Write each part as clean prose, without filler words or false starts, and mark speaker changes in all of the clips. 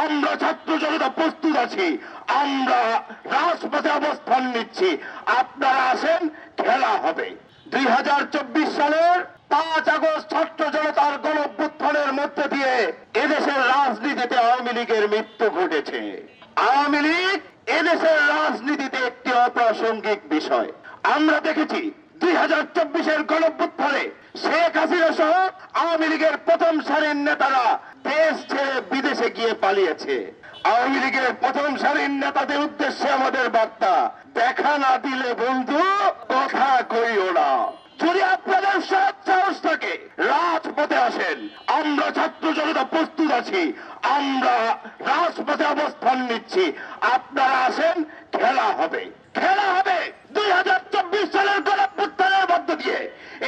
Speaker 1: আমরা ছাত্র জনতা প্রস্তুত আছি, আমরা রাজপথে অবস্থান নিচ্ছি, আপনারা আসেন, খেলা হবে। 2024 সালের 5 আগস্ট ছাত্র জনতার গণঅভ্যুত্থানের মধ্যে দিয়ে এদেশের রাজনীতিতে আওয়ামী লীগের মৃত্যু ঘটেছে। আওয়ামী লীগ এদেশের রাজনীতিতে একটি অপ্রাসঙ্গিক বিষয়। আমরা দেখেছি 2024-এর গণঅভ্যুত্থানে শেখ হাসিনা সহ আওয়ামী লীগের প্রথম সারির নেতারা দেশ ছেড়ে বিদেশে গিয়ে পালিয়েছে। আওয়ামী লীগের প্রথম সারির নেতাদের উদ্দেশ্যে আমাদের বার্তা, দেখা না দিলে বন্ধু কথা কইও না। যদি আপনাদের সাহস থাকে রাজপথে আসেন, আমরা ছাত্র জনতা প্রস্তুত আছি, আমরা রাজপথে অবস্থান নিচ্ছি, আপনারা আসেন, খেলা হবে। খেলা হবে 2024 সালের গণঅভ্যুত্থানের মধ্য দিয়ে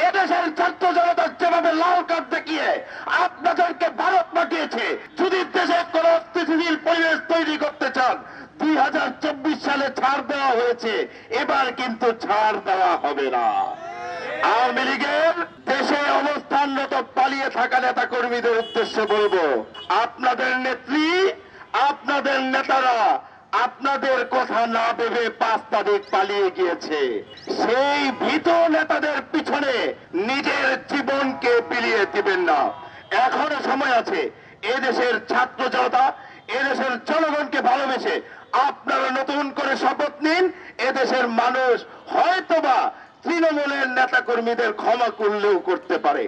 Speaker 1: এদেশের ছাত্র জনতা যেভাবে লাল কার্ড দেখিয়ে আপনাদেরকে ভারত পাঠিয়েছে। যদি দেশে কোন স্থিতিশীল পরিবেশ তৈরি করতে চান, 2024 সালে ছাড় দেওয়া হয়েছে, এবার কিন্তু ছাড় দেওয়া হবে না। আওয়ামী লীগের দেশে অবস্থানরত পালিয়ে থাকা নেতা কর্মীদের উদ্দেশ্যে বলবো, আপনাদের নেত্রী, আপনাদের নেতারা আপনাদের কথা না ভেবে 5 তারিখ পালিয়ে গিয়েছে। সেই ভীত নেতাদের পিছনে নিজের জীবনকে বিলিয়ে দিবেন না। এখনো সময় আছে। এদেশের ছাত্র জনতা, এদেশের জনগণকে ভালোবেসে আপনারা নতুন করে শপথ নিন। এদেশের মানুষ হয়তোবা তৃণমূলের নেতা কর্মীদের ক্ষমা করলেও করতে পারে।